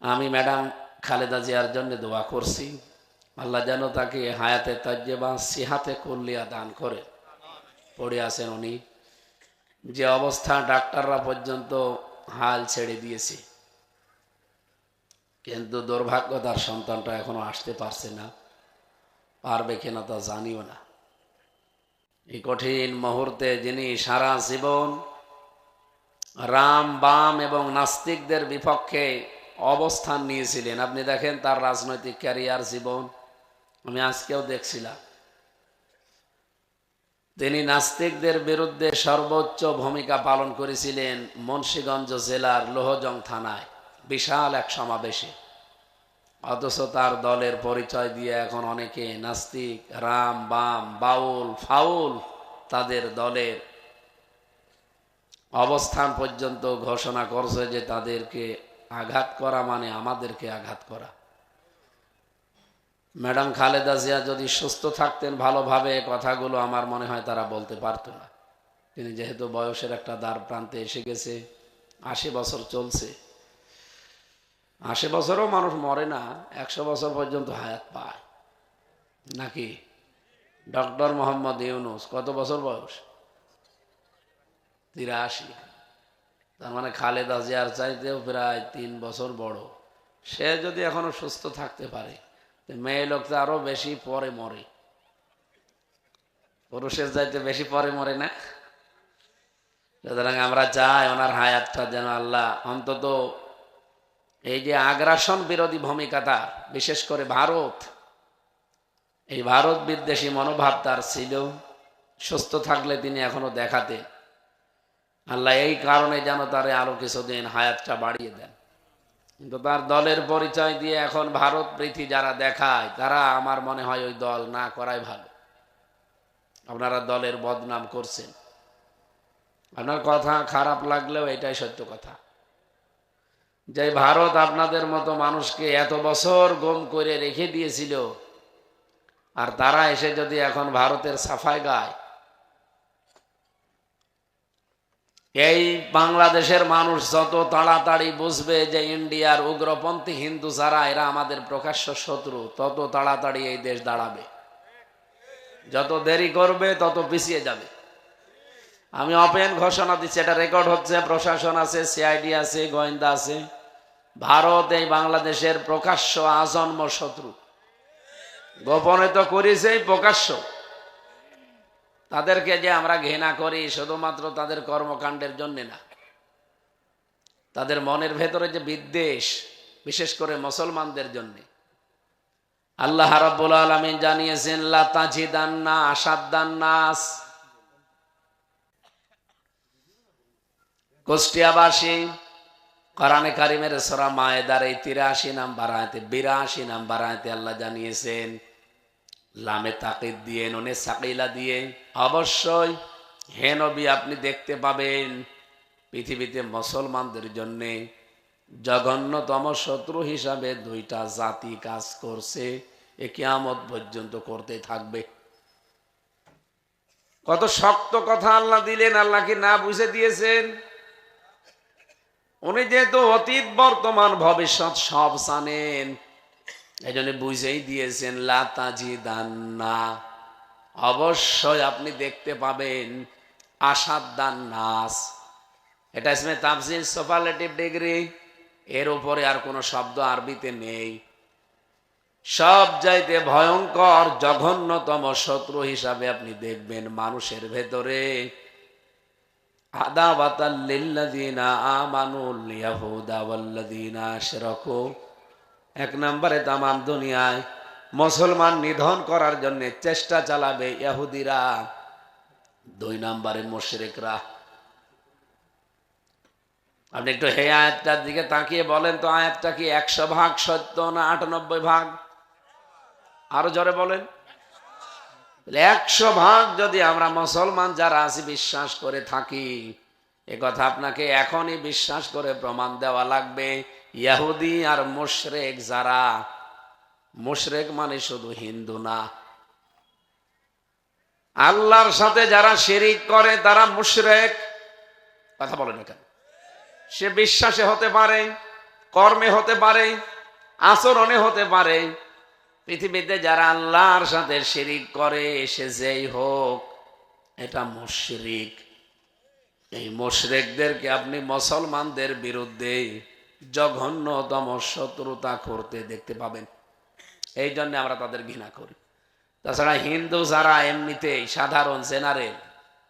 আমি ম্যাডাম খালেদা জিয়ার জন্য দোয়া করছি, আল্লাহ যেন তাকে হায়াতে তাজ্জেবা সিহাতে কুল্লিয়া দান করে। পড়ে আছেন উনি, যে অবস্থা ডাক্তাররা পর্যন্ত হাল ছেড়ে দিয়েছে, কিন্তু দুর্ভাগ্য তার সন্তানটা এখনো আসতে পারছে না, পারবে কিনা তা জানিও না। এই কঠিন মুহূর্তে যিনি সারা জীবন রাম বাম এবং নাস্তিকদের বিপক্ষে অবস্থান নিয়েছিলেন, আপনি দেখেন তার রাজনৈতিক ক্যারিয়ার জীবন, আমি আজকেও দেখছিলাম তিনি নাস্তিকদের বিরুদ্ধে সর্বোচ্চ ভূমিকা পালন করেছিলেন মুন্সিগঞ্জ জেলার লোহজং থানায় বিশাল এক সমাবেশে। অথচ তার দলের পরিচয় দিয়ে এখন অনেকে নাস্তিক, রাম বাম, বাউল ফাউল তাদের দলের অবস্থান পর্যন্ত ঘোষণা করছে যে তাদেরকে আঘাত করা মানে আমাদেরকে আঘাত করা। ম্যাডাম খালেদা জিয়া যদি সুস্থ থাকতেন ভালোভাবে, কথাগুলো আমার মনে হয় তারা বলতে পারত না। তিনি যেহেতু বয়সের একটা দ্বার প্রান্তে এসে গেছে, ৮০ বছর চলছে। ৮০ বছরও মানুষ মরে না, ১০০ বছর পর্যন্ত হায়াত পায় নাকি? ডক্টর মোহাম্মদ ইউনূস কত বছর বয়স? ৮৩। তার মানে খালেদা জিয়ার চাইতেও প্রায় ৩ বছর বড়। সে যদি এখনো সুস্থ থাকতে পারে, মেয়ে লোক তো আরো বেশি পরে মরে, পুরুষের চাইতে বেশি পরে মরে না? সুতরাং আমরা চাই ওনার হায়াতটা যেন আল্লাহ অন্তত এই যে আগ্রাসন বিরোধী ভূমিকাটা, বিশেষ করে ভারত, এই ভারত বিদ্বেষী মনোভাব তার ছিল, সুস্থ থাকলে তিনি এখনো দেখাতেন। আল্লাহ এই কারণে যেন তারে আরো কিছুদিন হায়াতটা বাড়িয়ে দেন। কিন্তু তার দলের পরিচয় দিয়ে এখন ভারত প্রীতি যারা দেখায়, তারা আমার মনে হয় ওই দল না করাই ভালো। আপনারা দলের বদনাম করছেন, আপনার কথা খারাপ লাগলেও এটাই সত্য কথা, যে ভারত আপনাদের মতো মানুষকে এত বছর গুম করে রেখে দিয়েছিল, আর তারা এসে যদি এখন ভারতের সাফাই গায়, এই বাংলাদেশের মানুষ যত তাড়াতাড়ি বুঝবে যে ইন্ডিয়ার উগ্রপন্থী হিন্দু যারা, এরা আমাদের প্রকাশ্য শত্রু, তত তাড়াতাড়ি এই দেশ দাঁড়াবে। যত দেরি করবে তত পিছিয়ে যাবে। আমি ওপেন ঘোষণা দিচ্ছি, এটা রেকর্ড হচ্ছে, প্রশাসন আছে, সিআইডি আছে, গোয়েন্দা আছে, ভারত এই বাংলাদেশের প্রকাশ্য আজন্ম শত্রু। গোপনে তো করেছেই, প্রকাশ্য। তাদেরকে যে আমরা ঘৃণা করি শুধুমাত্র তাদের কর্মকাণ্ডের জন্য না, তাদের মনের ভেতরে যে বিদ্বেষ, বিশেষ করে মুসলমানদের জন্য। আল্লাহ রাব্বুল আলামিন জানিয়েছেন, লা তাজিদান্না আশাদ্দান নাস, কুষ্টিয়াবাসী কোরআনে কারিমের সূরা মায়েদার এই ৮৩ নাম্বার আয়াতে, ৮২ নাম্বার আয়াতে আল্লাহ জানিয়েছেন, লামে তাকিদ দিয়ে, নুনে সাকিলা দিয়ে, অবশ্যই হে নবী আপনি দেখতে পাবেন পৃথিবীতে মুসলমানদের জন্য জঘন্যতম শত্রু হিসাবে দুইটা জাতি কাজ করছে, এ কিয়ামত পর্যন্ত করতে থাকবে। কত শক্ত কথা আল্লাহ দিলেন, আল্লাহ কি না বুঝে দিয়েছেন? উনি যেহেতু অতীত বর্তমান ভবিষ্যৎ সব জানেন, এই জন্য বুঝেই দিয়েছেন, লা তাজিদান্না, অবশ্যই আপনি দেখতে পাবেন আশাদ্দান নাস। এটা ইসমে তাফসীর সুপারলেটিভ ডিগ্রি, এর উপরে আর কোনো শব্দ আরবিতে নেই। সব চাইতে ভয়ঙ্কর জঘন্যতম শত্রু হিসাবে আপনি দেখবেন মানুষের ভেতরে আদাওয়াতাল লিল্লাযিনা আমানুল ইয়াহুদা ওয়াল্লাযিনা আশরাকু। এক নম্বরে তামাম দুনিয়ায় মুসলমান নিধন করার জন্য চেষ্টা চালাবে ইহুদিরা, ২ নম্বরে মুশরিকরা। আপনি একটু হে আয়াতটার দিকে তাকিয়ে বলেন তো, আয়াতটা কি ১০০% সত্য না ৯৮% আরো জোরে বলেন। ১০০% যদি আমরা মুসলমান যারা আছি বিশ্বাস করে থাকি, এ কথা আপনাকে এখনই বিশ্বাস করে প্রমাণ দেওয়া লাগবে। ইহুদি আর মুশরিক যারা, মুশরিক মানে শুধু হিন্দু না, আল্লাহর সাথে যারা শিরিক করে তারা মুশরিক। কথা বলেন না কেন? সে বিশ্বাসে হতে পারে, কর্মে হতে পারে, আচরণে হতে পারে। পৃথিবীতে যারা আল্লাহর সাথে শিরিক করে সে যেই হোক, এটা মুশরিক। এই মুশরিকদেরকে আপনি মুসলমানদের বিরুদ্ধে জঘন্যতম শত্রুতা করতে দেখতে পাবেন। এই জন্য আমরা তাদের ঘৃণা করি। তাছাড়া হিন্দু যারা এমনিতেই সাধারণ জেনারেল,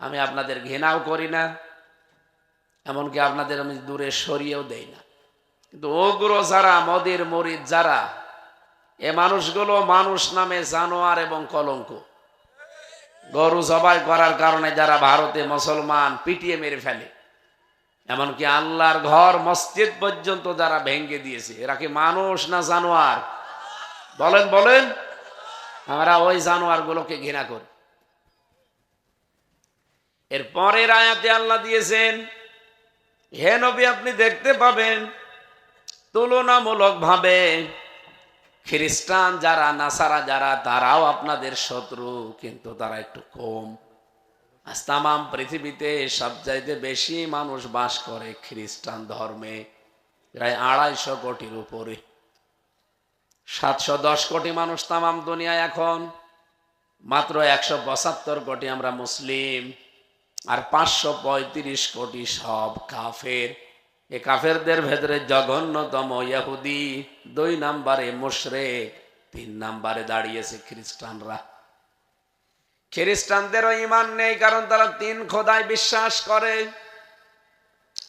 আমি আপনাদের ঘৃণাও করি না, এমনকি আপনাদের আমি দূরে সরিয়েও দেই না। কিন্তু উগ্র যারা, মদির মরিদ যারা, এ মানুষগুলো মানুষ নামে জানোয়ার এবং কলঙ্ক। গরু জবাই করার কারণে যারা ভারতে মুসলমান পিটিয়ে মেরে ফেলে, এমনকি আল্লাহর ঘর মসজিদ পর্যন্ত যারা ভেঙ্গে দিয়েছে, এরা কি মানুষ না জানোয়ার? বলেন বলেন। আমরা ওই জানোয়ার গুলোকে ঘৃণা করি। এর পরের আয়াতে আল্লাহ দিয়েছেন, হে নবী আপনি দেখতে পাবেন তুলনামূলক ভাবে খ্রিস্টান যারা, নাসারা যারা, তারাও আপনাদের শত্রু, কিন্তু তারা একটু কম। আজ তামাম পৃথিবীতে সবচাইতে বেশি মানুষ বাস করে খ্রিস্টান ধর্মে, প্রায় 250 কোটির উপরে। 710 কোটি মানুষ তামাম দুনিয়ায় এখন, মাত্র 175 কোটি আমরা মুসলিম, আর 535 কোটি সব কাফের। এই কাফেরদের ভেতরে জঘন্যতম ইহুদি, 2 নম্বরে মুশরিক, 3 নম্বরে দাঁড়িয়েছে খ্রিস্টানরা। খ্রিস্টানদেরও ঈমান নেই, কারণ তারা 3 খোদায় বিশ্বাস করে।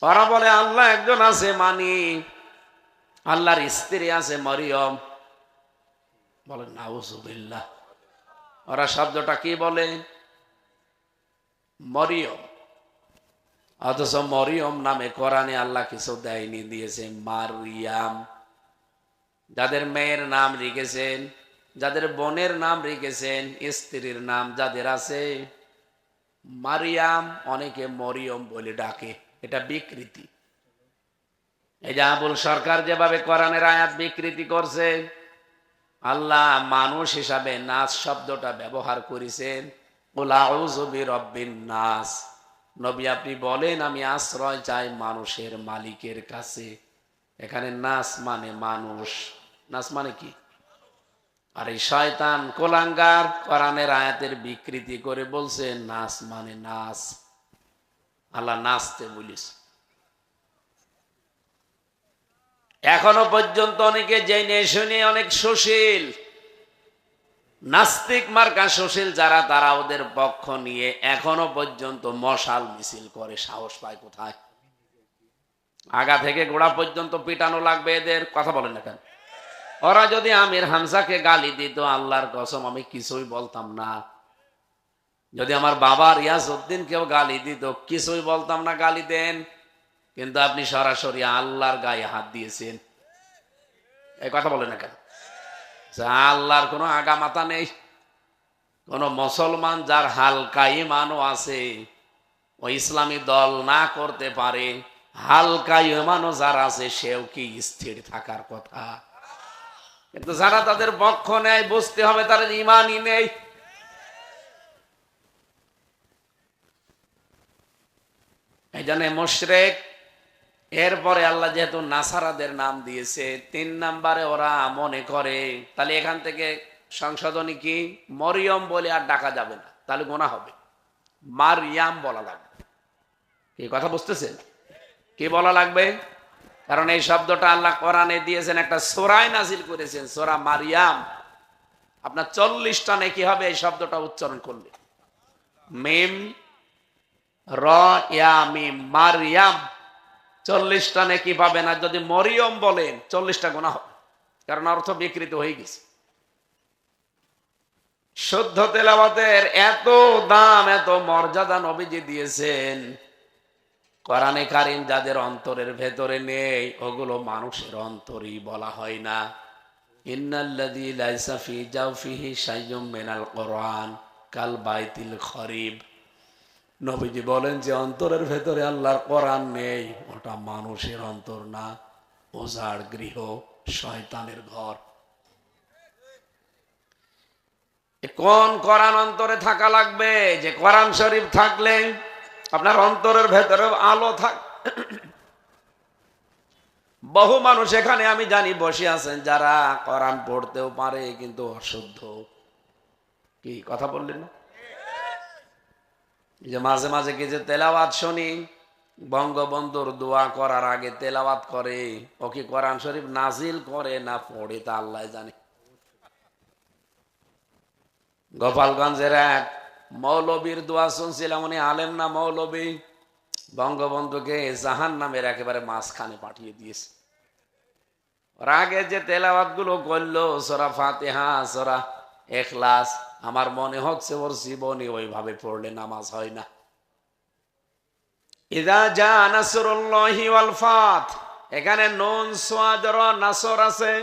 ওরা বলে আল্লাহ একজন আছে, মানি আল্লাহর স্ত্রী আছে মরিয়ম। বলে নাউজুবিল্লাহ। ওরা শব্দটা কি বলে? মরিয়ম। অথচ মরিয়ম নামে কোরআনে আল্লাহ কিছু দেয়নি, দিয়েছে মারিয়াম। যাদের মেয়ের নাম রেখেছেন, যাদের বোনের নাম রেখেছেন, স্ত্রীর নাম যাদের আছে মারিয়াম, অনেকে মরিয়ম বলে ডাকে। এটা বিকৃতি। এই যে আবুল সরকার যেভাবে কোরআনের আয়াত বিকৃতি করছে, আল্লাহ মানুষ হিসাবে নাস শব্দটা ব্যবহার করেছেন। কুল আউযু বিরাব্বিন নাস, নবী আপনি বলেন আমি আশ্রয় চাই মানুষের মালিকের কাছে। এখানে নাস মানে মানুষ। নাস মানে কি? আর এই শয়তান কোলাঙ্গার কোরআনের আয়াতের বিকৃতি করে বলছে নাস মানে নাস। আল্লাহ নাচতে বলিস। এখনো পর্যন্ত অনেকে জেনে শুনে অনেক সুশীল, নাস্তিক মার্কা সুশীল যারা, তারা ওদের পক্ষ নিয়ে এখনো পর্যন্ত মশাল মিছিল করে। সাহস পায় কোথায়? আগা থেকে গোড়া পর্যন্ত পিটানো লাগবে এদের। কথা বলেন না কেন? ওরা যদি আমির হামজাকে গালি দিত, আল্লাহর কসম আমি কিছুই বলতাম না। যদি আমার বাবা রিয়াজউদ্দিন কেউ গালি দিত, কিছুই বলতাম না, গালি দেন। কিন্তু আপনি সরাসরি আল্লাহর গায়ে হাত দিয়েছেন। এই কথা বলেন না কেন? আল্লাহর কোনো আগামাতা নেই। কোন মুসলমান যার হালকা ঈমানও আছে, ও ইসলামী দল না করতে পারে, হালকা ঈমানও যার আছে, সেও কি স্থির থাকার কথা? কিন্তু যারা তাদের পক্ষ নেয়, বুঝতে হবে তাদের ঈমানই নেই। এই জন্য মুশরিক। এরপরে আল্লাহ যেহেতু নাসারাদের নাম দিয়েছে, 3 নম্বরে ওরা মনে করে, তাহলে এখান থেকে সংশোধনী কি? মরিয়ম বলে আর ডাকা যাবে না, তাহলে গুনাহ হবে। মারিয়াম বলা লাগবে। কি কথা বুঝতেছেন? কি বলা লাগবে? কারণ এই শব্দটা আল্লাহ কোরআনে দিয়েছেন, একটা সূরায় নাজিল করেছেন, সূরা মারিয়াম। আপনার 40টা নেকি হবে এই শব্দটা উচ্চারণ করলে। মিম র ইয়া মিম, মারিয়াম, 40টা নেকি পাবেন। আর যদি মরিয়ম বলেন, 40টা গুনাহ হবে, কারণ অর্থ বিকৃত হয়ে গেছে। শুদ্ধ তেলাওয়াতের এত দাম, এত মর্যাদা নবীজি দিয়েছেন। কোরআনে কারীম যাদের অন্তরের ভেতরে নেই, ওগুলো মানুষের অন্তরই বলা হয় না। ইন্নাল্লাযী লাইসা ফী জাওফিহি শাইউম মিনাল কোরআন কাল বাইতিল খরিব। নবীজি বলেন যে অন্তরের ভেতরে আল্লাহর কোরআন নেই, ওটা মানুষের অন্তর না, ওঝার গৃহ, শয়তানের ঘর। কোন কোরআন অন্তরে থাকা লাগবে? যে কোরআন শরীফ থাকলে আপনার অন্তরের ভেতরে আলো থাক। বহু মানুষ এখানে আমি জানি বসে আছেন যারা কোরআন পড়তেও পারে কিন্তু অশুদ্ধ। কি কথা বললেন না? যে মাঝে মাঝে কি যে তেলাওয়াত শুনি, বঙ্গবন্ধুর দোয়া করার আগে তেলাওয়াত করে, ও কি কোরআন শরীফ নাজিল করে না পড়ে তা আল্লাহ জানে। গোপালগঞ্জের এক মৌলবীর দোয়া শুনছিলাম, উনি আলেম না মৌলবী, বঙ্গবন্ধুকে জাহান্নামের একেবারে মাঝখানে পাঠিয়ে দিয়েছে। ওর আগে যে তেলাওয়াত গুলো করলো, সূরা ফাতিহা, সূরা ইখলাস, আমার মনে হচ্ছে ওর জীবনে ওইভাবে পড়লে নামাজ হয় না। ইযা জা নাসরুল্লাহি ওয়াল ফাত, এখানে নুন সাদ র নাসর আছে।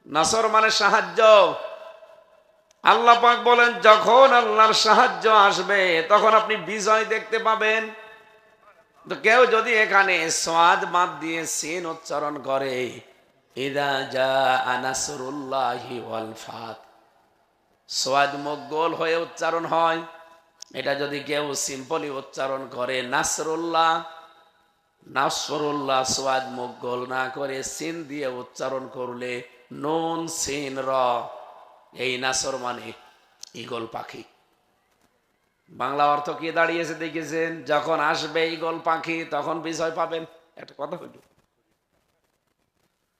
নাসর মানে সাহায্য। আল্লাহ পাক বলেন যখন আল্লাহর সাহায্য আসবে তখন আপনি বিজয় দেখতে পাবেন। তো কেউ যদি এখানে সাদ বাদ দিয়ে সিন উচ্চারণ করে, ইযা জা নাসরুল্লাহি ওয়াল ফাত, সাদ মুখ গোল হয়ে উচ্চারণ হয়। এটা যদি কেউ সিম্পলি উচ্চারণ করে নাসরুল্লাহ, নাসরুল্লাহ সাদ মুখ গোল না করে সিন দিয়ে উচ্চারণ করলে নুন সিন র, এই নাসর মানে ঈগল পাখি। বাংলা অর্থ কি দাঁড়িয়েছে দেখেছেন? যখন আসবে ঈগল পাখি তখন বিজয় পাবেন। একটা কথা হইল,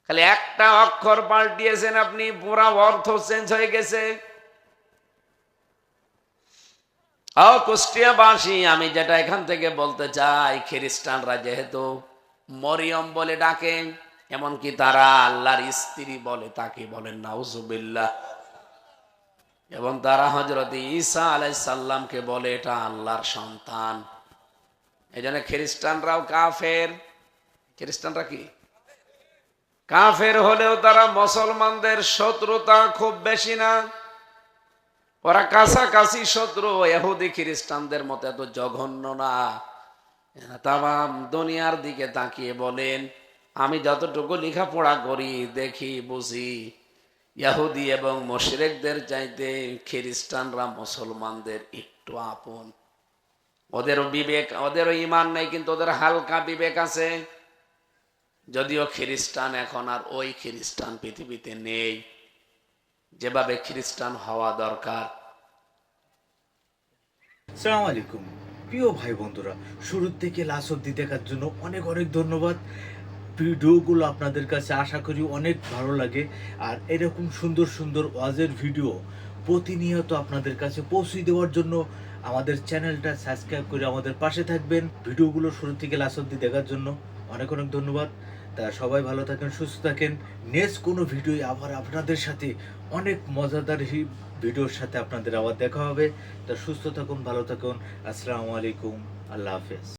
খালি একটা অক্ষর পাল্টিয়েছেন আপনি, পুরা অর্থ চেঞ্জ হয়ে গেছে। কুষ্টিয়াবাসী, আমি যেটা এখান থেকে বলতে চাই, খ্রিস্টানরা যেহেতু মরিয়ম বলে ডাকে, এমনকি তারা আল্লাহর স্ত্রী বলে, তাকে বলেন নাউজুবিল্লাহ, এবং তারা হযরত ঈসা আলাইহিস সালামকে বলে এটা আল্লাহর সন্তান। এই জন্য খ্রিস্টানরাও কাফের। খ্রিস্টানরা কি কাফের হলেও তারা মুসলমানদের শত্রুতা খুব বেশি না, ওরা কাছাকাছি শত্রু। ইহুদি খ্রিস্টানদের মতো এত জঘন্য না। তামাম দুনিয়ার দিকে তাকিয়ে বলেন, আমি যতটুকু লেখাপড়া করি, দেখি, বুঝি, ইহুদি এবং মুশরিকদের চাইতে খ্রিস্টানরা মুসলমানদের একটু আপন। ওদেরও বিবেক, ওদেরও ঈমান নেই, কিন্তু ওদের হালকা বিবেক আছে। যদিও খ্রিস্টান এখন আর ওই খ্রিস্টান পৃথিবীতে নেই যেভাবে খ্রিস্টান হওয়া দরকার। আসসালামু আলাইকুম প্রিয় ভাই বন্ধুরা, শুরু থেকে লাস্ট অব্দি দেখার জন্য অনেক অনেক ধন্যবাদ। ভিডিওগুলো আপনাদের কাছে আশা করি অনেক ভালো লাগে, আর এরকম সুন্দর সুন্দর ওয়াজের ভিডিও প্রতিনিয়ত আপনাদের কাছে পৌঁছে দেওয়ার জন্য আমাদের চ্যানেলটা সাবস্ক্রাইব করে আমাদের পাশে থাকবেন। ভিডিওগুলো শুরু থেকে লাস্ট অব্দি দেখার জন্য অনেক অনেক ধন্যবাদ। তা সবাই ভালো থাকেন, সুস্থ থাকেন। নেক্সট কোনো ভিডিও আবার আপনাদের সাথে অনেক মজাদার ভিডিওর সাথে আপনাদের আবার দেখা হবে। তা সুস্থ থাকুন, ভালো থাকুন। আসসালামু আলাইকুম, আল্লাহ হাফেজ।